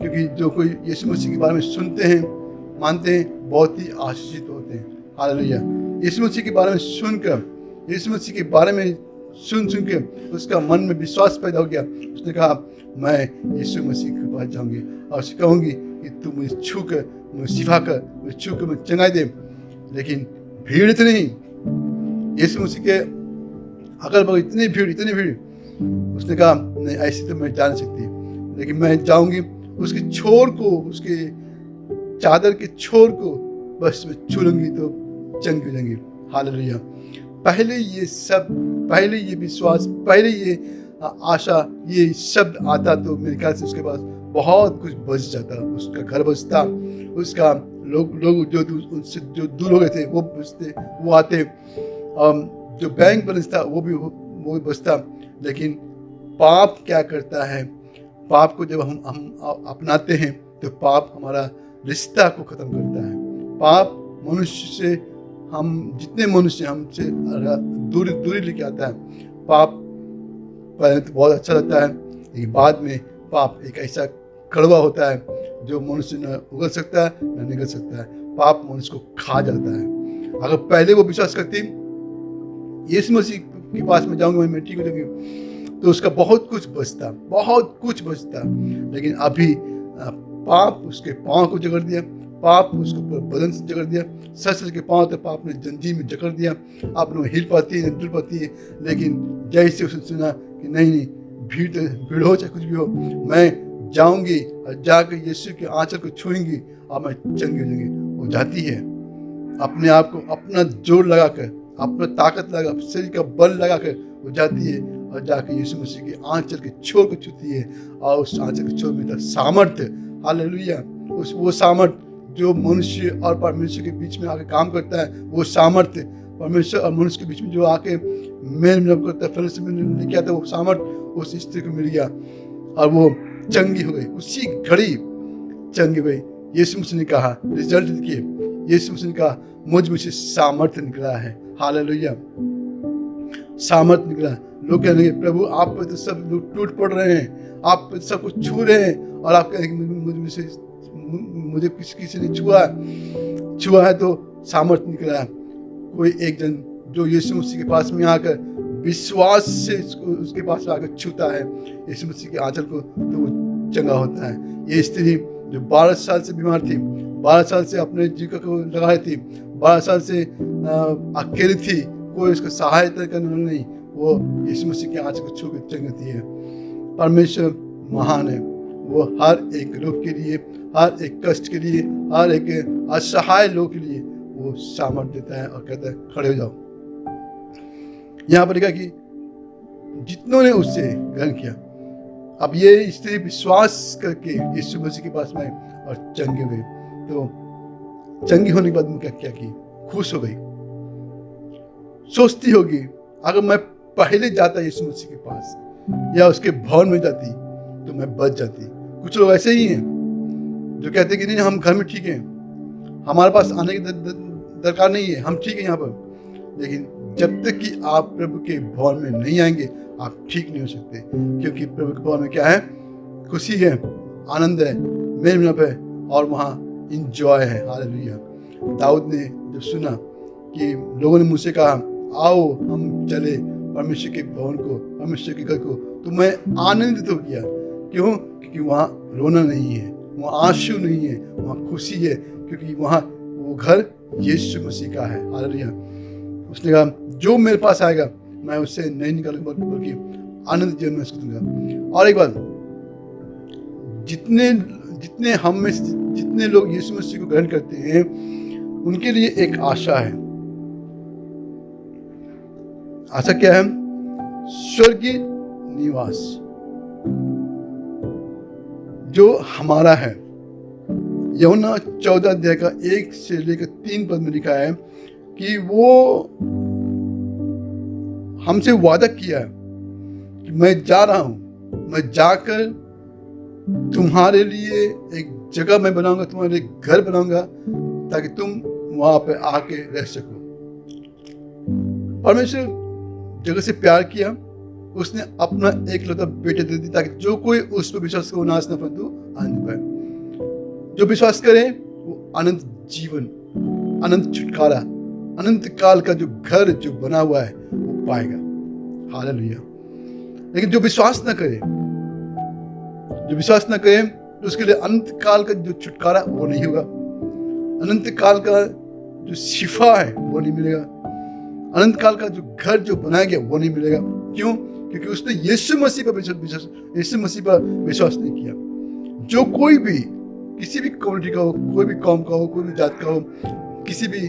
क्योंकि जो कोई यीशु मसीह के बारे में सुनते हैं, मानते हैं, बहुत ही आशीषित होते हैं। हालेलुया। यीशु मसीह के बारे में सुनकर, यीशु मसीह के बारे में सुन के उसका मन में विश्वास पैदा हो गया। उसने कहा मैं यीशु मसीह के पास जाऊंगी और उससे कहूंगी कि तू मुझे छू कर, मुझे शिफा कर, मुझे छू कर मुझे चंगाई दे। लेकिन भीड़ इतनी, यीशु मसीह के अगल बगल इतनी भीड़, उसने कहा नहीं, ऐसे तो मैं जा नहीं सकती, लेकिन मैं जाऊंगी उसके छोर को, उसके चादर के छोर को बस मैं छू लूंगी तो चंगी हो जाएंगी। हालेलुया। पहले ये विश्वास, पहले ये आशा, ये शब्द आता तो मेरे ख्याल से उसके पास बहुत कुछ बच जाता, उसका घर बचता, उसका लोग जो उनसे जो दूर हो गए थे वो बचते, वो आते, जो बैंक बैलेंस था वो भी बचता। लेकिन पाप क्या करता है, पाप को जब हम अपनाते हैं तो पाप हमारा रिश्ता को खत्म करता है। पाप मनुष्य से, हम जितने मनुष्य हमसे दूरी लेके आता है। पाप पहले तो बहुत अच्छा लगता है, लेकिन बाद में पाप एक ऐसा कड़वा होता है जो मनुष्य न उगल सकता है न निगल सकता है। पाप मनुष्य को खा जाता है। अगर पहले वो विश्वास करती यीशु मसीह के पास में जाऊंगा, मैं ठीक हो जाऊंगी, तो उसका बहुत कुछ बचता। लेकिन अभी पाप उसके पाँव को जकड़ दिया, पाप उसको पूरा बदन से जकड़ दिया, सच के पाँव तक पाप ने जंजीर में जकड़ दिया। आप लोग हिल पाती है, डुल पाती है, लेकिन जैसे उसने सुना कि नहीं, भीड़ हो चाहे कुछ भी हो, मैं जाऊंगी और जाकर यीशु के आंचल को छूएंगी और मैं चंगी हो जाऊंगी। वो जाती है, अपने आप को अपना जोर लगाकर, अपना ताकत लगा, शरीर का बल लगाकर वो जाती है और जाकर यीशु मसीह के आंचल के छोर को छूती है और उस आंचल के छोर में सामर्थ्य, हालेलुया, वो सामर्थ्य जो मनुष्य और परमेश्वर के बीच में आके काम करता है, वो सामर्थ्य परमेश्वर और मनुष्य के बीच में जो आके मेल मिलाप करता है, फलस्तीन में लेके आता है, वो सामर्थ्य उस स्त्री को मिल गया और वो चंगी हो गई, उसी घड़ी चंगी हो गई। यीशु मसीह ने कहा, रिजल्ट देखिए, यीशु मसीह ने कहा मुझ में से सामर्थ्य निकला है। हालेलुया, सामर्थ्य निकला। लोग कह रहे हैं प्रभु आप पे तो सब लोग टूट पड़ रहे हैं, आप पे सब कुछ छू रहे हैं, और आप कह रहे हैं मुझे किसी ने छुआ है तो सामर्थ्य निकला है। कोई एक जन जो यीशु मसीह के पास में आकर विश्वास से उसके पास आकर छूता है यीशु मसीह के आंचल को, तो वो चंगा होता है। ये स्त्री जो 12 साल से बीमार थी, 12 साल से अपने जीविका को लगा रही थी, 12 साल से अकेली थी, कोई उसका सहायता करने वाला नहीं, वो यीशु मसीह के आंच को छू के चंगती है। परमेश्वर महान है, वो हर एक रोग के लिए, हर एक कष्ट के लिए, हर एक असहाय लोग के लिए वो सामर्थ्य देता है और कहता है खड़े हो जाओ। यहाँ पर लिखा कि जितनों ने उससे ग्रहण किया, अब ये स्त्री विश्वास करके यीशु मसीह के पास में आई और चंगे हुए। तो चंगी होने के बाद उन्होंने क्या की? खुश हो गई। सोचती होगी अगर मैं पहले जाता यीशु मसीह के पास या उसके भवन में जाती तो मैं बच जाती। कुछ लोग ऐसे ही हैं जो कहते हैं कि नहीं हम घर में ठीक हैं, हमारे पास आने की दरकार नहीं है, हम ठीक है यहाँ पर। लेकिन जब तक कि आप प्रभु के भवन में नहीं आएंगे आप ठीक नहीं हो सकते, क्योंकि प्रभु के भवन में क्या है? खुशी है, आनंद है, मेल मिलाप है और वहाँ इंजॉय है। हालेलुया। दाऊद ने जब सुना कि लोगों ने मुझसे कहा आओ हम चले परमेश्वर के भवन को, परमेश्वर के घर को, तो मैं आनंदित हो गया। क्यों? क्योंकि वहाँ रोना नहीं है, वहाँ आंसू नहीं है, वहाँ खुशी है, क्योंकि वहाँ वो घर यीशु मसीह का है। हालेलुया। उसने कहा जो मेरे पास आएगा मैं उससे नहीं निकालूंगा बल्कि आनंद जीवन में उसको दूंगा। और एक बात, जितने हम में जितने लोग यीशु मसीह को ग्रहण करते हैं उनके लिए एक आशा है। आशा क्या है? स्वर्गीय निवास जो हमारा है। यूहन्ना 14 अध्याय का 1 से लेकर 3 पद में लिखा है कि वो हमसे वादा किया है कि मैं जा रहा हूं, मैं जाकर तुम्हारे लिए एक जगह मैं बनाऊंगा, तुम्हारे लिए घर बनाऊंगा ताकि तुम वहां पे आके रह सको। परमेश्वर जगह से प्यार किया, उसने अपना एकलौता बेटा दे दिया ताकि जो कोई उस पर विश्वास करे नाश न परंतु आनंद पाए। जो विश्वास करे वो अनंत जीवन, अनंत छुटकारा, अनंत काल का जो घर जो बना हुआ है वो पाएगा। हालेलुया। लेकिन जो विश्वास न करे, तो उसके लिए अनंत काल का जो छुटकारा वो नहीं होगा, अनंत काल का जो शिफा है वो नहीं मिलेगा, अनंत काल का जो घर जो बनाया गया वो नहीं मिलेगा। क्यों? क्योंकि उसने यीशु मसीह पर विश्वास नहीं किया। जो कोई भी किसी भी कम्युनिटी का हो, कोई भी कौम का हो, कोई भी जात का हो, किसी भी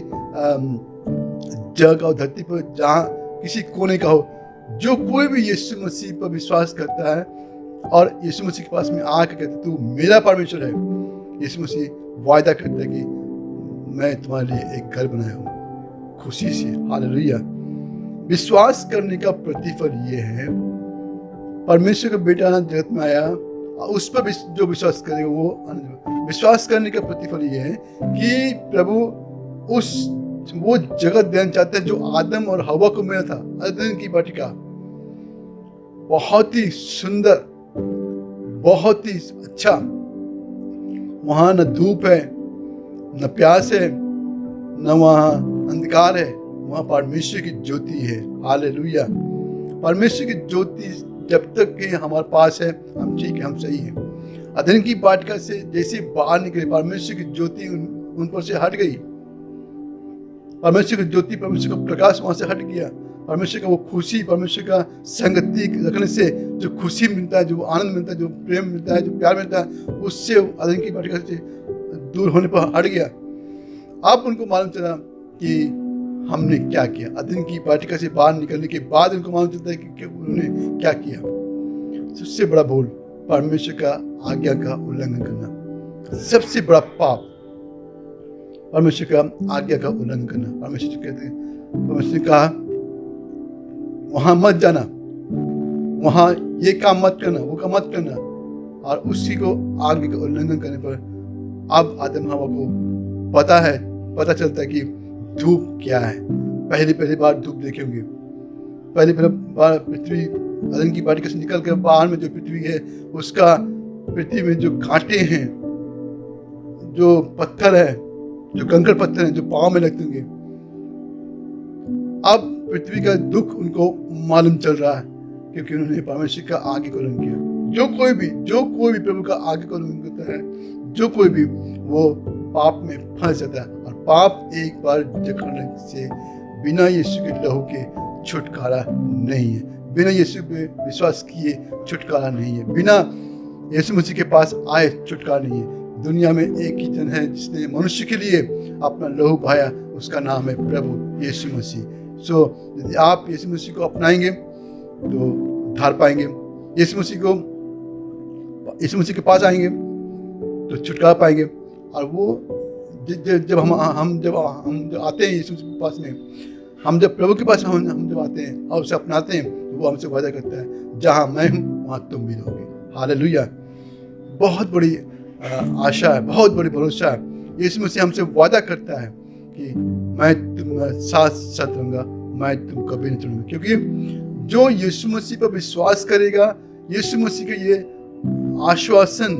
जगह का हो, धरती पर जहाँ किसी कोने का हो, जो कोई भी यीशु मसीह पर विश्वास करता है और यीशु मसीह के पास में आके कहता है तू मेरा परमेश्वर है, यीशु मसीह वायदा करता है कि मैं तुम्हारे लिए एक घर बनाया हूँ खुशी से। हालेलुया। विश्वास करने का प्रतिफल ये है, परमेश्वर का बेटा जगत में आया और उस पर जो विश्वास करेगा वो विश्वास करने का प्रतिफल ये है कि प्रभु वो जगत देना चाहते हैं जो आदम और हवा को मिला था, अदन की वाटिका। बहुत ही सुंदर, बहुत ही अच्छा। वहां न धूप है, न प्यास है, न वहां अंधकार है, वहां परमेश्वर की ज्योति है। हालेलुया। परमेश्वर की ज्योति जब तक कि हमारे पास है हम ठीक है, हम सही हैं। अदन की वाटिका से जैसे बाहर निकले परमेश्वर की ज्योति उन पर से हट गई, परमेश्वर की ज्योति, परमेश्वर का प्रकाश वहां से हट गया। परमेश्वर का वो खुशी, परमेश्वर का संगति रखने से जो खुशी मिलता है, जो आनंद मिलता है, जो प्रेम मिलता है, जो प्यार मिलता है, उससे अदन की वाटिका से दूर होने पर हट गया। अब उनको मालूम चला कि हमने क्या किया। अदन की वाटिका से बाहर निकलने के बाद उनको मालूम चलता है कि उन्होंने क्या किया। सबसे बड़ा भूल परमेश्वर का आज्ञा का उल्लंघन करना, सबसे बड़ा पाप परमेश्वर का आज्ञा का उल्लंघन करना। परमेश्वर कहते हैं, परमेश्वर ने कहा वहां मत जाना, वहां ये काम मत करना, वो काम मत करना, और उसी को आज्ञा का उल्लंघन करने पर अब आदम हवा को पता चलता है कि धूप क्या है। पहली बार धूप देखे होंगे, पहली बार पृथ्वी अदन की वाटिका से निकल कर बाहर में जो पृथ्वी है, उसका पृथ्वी में जो कांटे हैं, जो पत्थर है, जो कंकड़ पत्थर हैं जो पाँव में लगते होंगे, अब पृथ्वी का दुख उनको मालूम चल रहा है क्योंकि उन्होंने परमेश्वर का आगे को उल्लंघन किया। जो कोई भी प्रभु का आगे को करता है, जो कोई भी वो पाप में फंस जाता है। और पाप एक बार जकड़ने से बिना यीशु के लहू के छुटकारा नहीं है, बिना यीशु पे विश्वास किए छुटकारा नहीं है, बिना यीशु मसीह के पास आए छुटकारा नहीं है। दुनिया में एक ही जन है जिसने मनुष्य के लिए अपना लहू बहाया, उसका नाम है प्रभु यीशु मसीह। यदि आप यीशु मसीह को अपनाएंगे तो उद्धार पाएंगे, यीशु मसीह के पास आएंगे तो छुटकारा पाएंगे। और वो जब हम जब आते हैं यीशु मसीह के पास में, हम जब प्रभु के पास हम जब आते हैं और उसे अपनाते हैं तो वो हमसे वादा करता है, जहाँ मैं हूँ वहाँ तुम भी रहोगे। हालेलुया। बहुत बड़ी आशा है, बहुत बड़ी भरोसा है। यीशु मसीह हमसे वादा करता है कि मैं तुम्हारे साथ साथ रहूँगा, मैं तुम कभी नहीं छोड़ूंगा। क्योंकि जो यीशु मसीह पर विश्वास करेगा, यीशु मसीह का ये आश्वासन,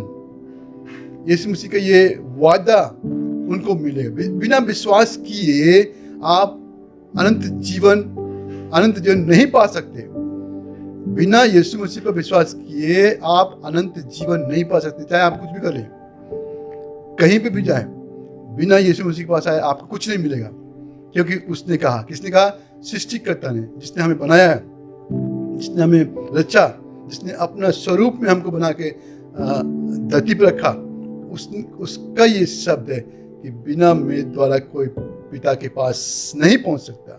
यीशु मसीह का ये वादा उनको मिलेगा। बिना विश्वास किए आप अनंत जीवन नहीं पा सकते। बिना यीशु मसीह पर विश्वास किए आप अनंत जीवन नहीं पा सकते। चाहे आप कुछ भी करें, कहीं पे भी जाए, बिना यीशु मसीह के पास आए आपको कुछ नहीं मिलेगा। क्योंकि उसने कहा, किसने कहा? सृष्टिकर्ता ने, जिसने हमें बनाया है, जिसने हमें रचा, जिसने अपना स्वरूप में हमको बना के धरती पर रखा, उसका ये शब्द है कि बिना मेरे द्वारा कोई पिता के पास नहीं पहुंच सकता।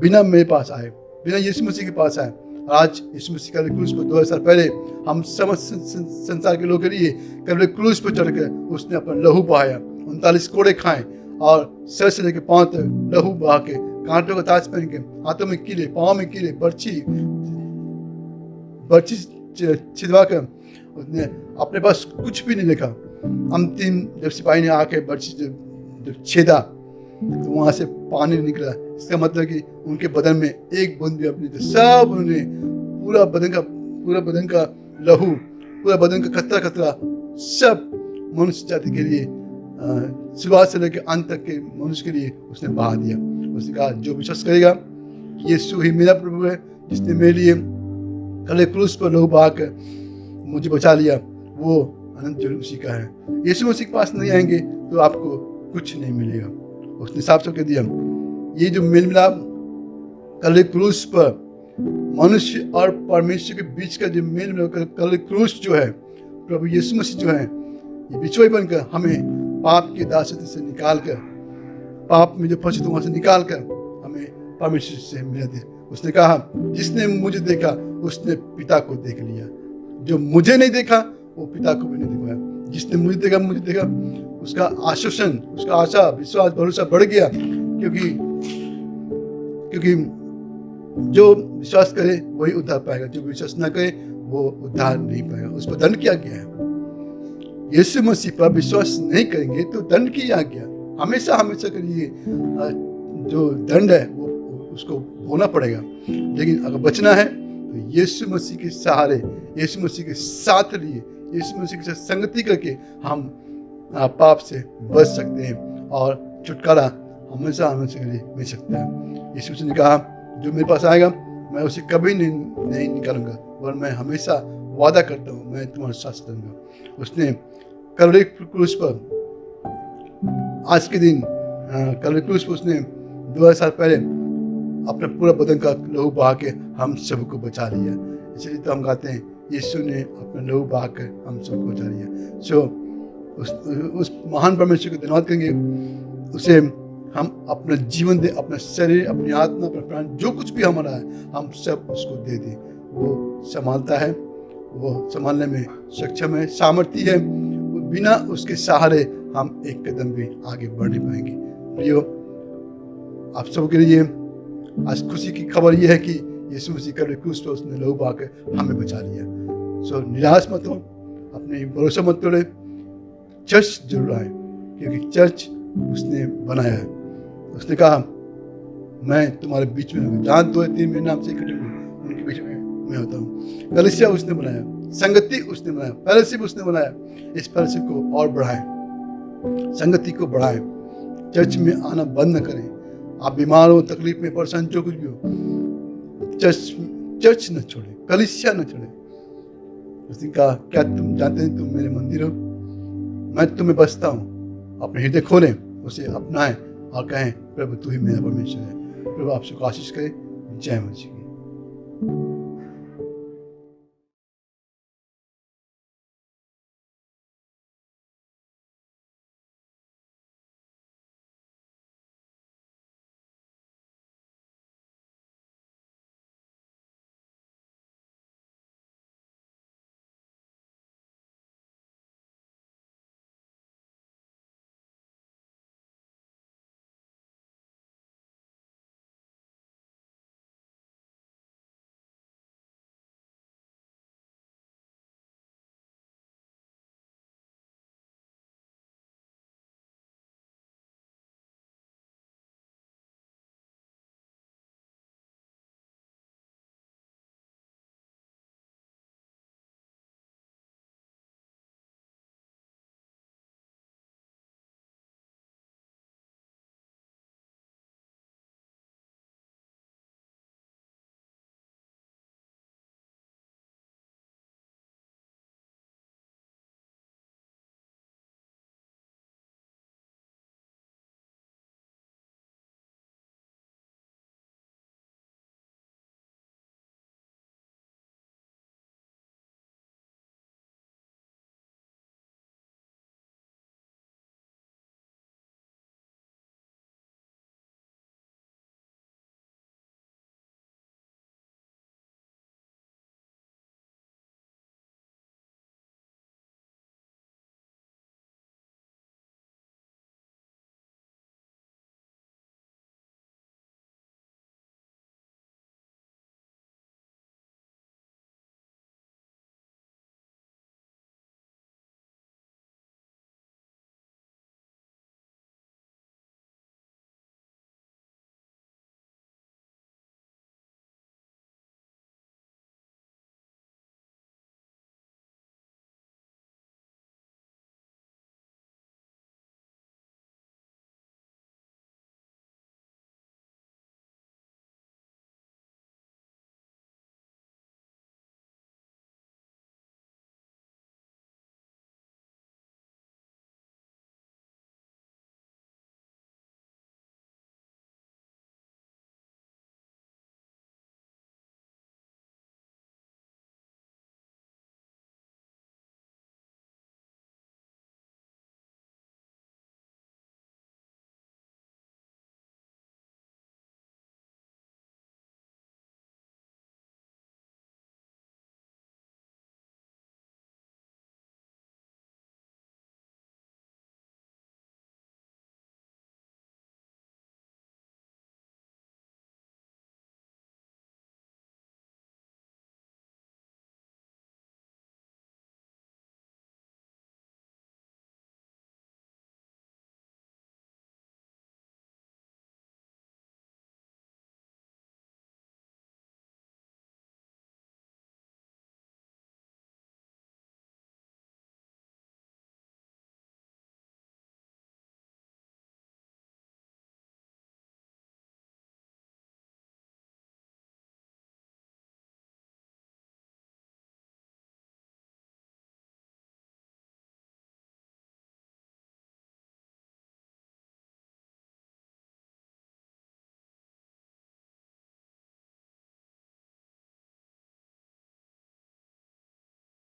बिना मेरे पास आए, बिना यीशु मसीह के पास आए। आज यीशु मसीह का क्रूस पर 2000 साल पहले हम समस्त संसार के लोगों के लिए कल क्रूस पर चढ़कर उसने अपना लहू बहाया, 39 कोड़े खाए और सर से लेकर पांव तक लहू बहा के, कांटों का ताज पहन के, हाथों में कीले, पाँव में कीले, बर्छी छिदवा कर उसने अपने पास कुछ भी नहीं रखा। अंतिम जब सिपाही ने आके बर्छी जब छेदा तो वहां से पानी निकला। इसका मतलब कि उनके बदन में एक बूंद भी अपनी थी। सब उन्होंने पूरा बदन का लहू, पूरा बदन का कतरा सब मनुष्य जाति के लिए, शुरुआत से लेकर अंत तक के मनुष्य के लिए उसने बहा दिया। उसने कहा, जो विश्वास करेगा यीशु ही मेरा प्रभु है, जिसने मेरे लिए कल क्रूस पर लहू बहा कर मुझे बचा लिया, वो अनंत जीवन उसी का है। यीशु मसीह के पास नहीं आएंगे तो आपको कुछ नहीं मिलेगा। उसने साफ साफ कह दिया, ये जो मेल मिलाप कल क्रूस पर मनुष्य और परमेश्वर के बीच का जो मेल मिलाप कल क्रूस जो है, प्रभु यीशु मसीह जो है, ये बिछोई बनकर हमें पाप की दासत्व से निकाल कर, पाप में जो फंसे थे वहां से निकाल कर हमें परमेश्वर से मिला दे। उसने कहा, जिसने मुझे देखा उसने पिता को देख लिया। जो मुझे नहीं देखा वो पिता को भी नहीं देखा। जिसने मुझे देखा उसका आश्वासन, उसका आशा, विश्वास, भरोसा बढ़ गया। क्योंकि जो विश्वास करे वही उद्धार पाएगा, जो विश्वास न करे वो उद्धार नहीं पाएगा। उस पर दंड किया गया है। यीशु मसीह पर विश्वास नहीं करेंगे तो दंड की आज्ञा हमेशा के लिए जो दंड है वो उसको होना पड़ेगा। लेकिन अगर बचना है तो यीशु मसीह के सहारे, यीशु मसीह के साथ लिए, यीशु मसीह के साथ संगति करके हम पाप से बच सकते हैं और छुटकारा हमेशा के लिए मिल सकता है। यीशु मसीह ने कहा, जो मेरे पास आएगा मैं उसे कभी नहीं निकालूंगा, और मैं हमेशा वादा करता हूँ मैं तुम्हारे साथ रहूंगा। उसने कलवरी क्रूस पर आज के दिन कलवरी क्रूस पर उसने 2000 साल पहले अपना पूरा बदन का लहू बहा के हम सबको बचा लिया। इसलिए तो हम कहते हैं, यीशु ने अपना लहू बहा कर हम सबको बचा लिया। उस महान परमेश्वर को धन्यवाद करेंगे। उसे हम अपना जीवन दे, अपना शरीर, अपनी आत्मा, अपना प्राण, जो कुछ भी हमारा है हम सब उसको दे दें। वो संभालता है, वो संभालने में सक्षम है, सामर्थ्य है। बिना उसके सहारे हम एक कदम भी आगे बढ़ नहीं पाएंगे। प्रियो, आप सबके लिए आज खुशी की खबर यह है कि यीशु मसीह कल क्रूस पर उसने लहू बहाकर हमें बचा लिया। निराश मत हो, अपने भरोसा मत तोड़े। चर्च जरूर आए, क्योंकि चर्च उसने बनाया है। उसने कहा, मैं तुम्हारे बीच में हूँ, जहाँ 2 या 3 मेरे नाम से इकट्ठे हुए उनके बीच में मैं होता हूँ। कलीसिया उसने बनाया, संगति उसने बनाया, फेलोशिप उसने बनाया। इस फेलोशिप को और बढ़ाएं, संगति को बढ़ाएं, चर्च में आना बंद न करें। आप बीमार हो, तकलीफ में, परेशान, जो कुछ भी हो, चर्च न छोड़ें, कलीसिया न छोड़ें। उसने कहा, क्या तुम जानते हैं तुम मेरे मंदिर हो, मैं तुम्हें बसता हूँ। अपने हृदय खोलें, उसे अपनाएं और कहें, प्रभु तू ही मेरा परमेश्वर है। प्रभु आपसे आशीष करे। जय मसीह की।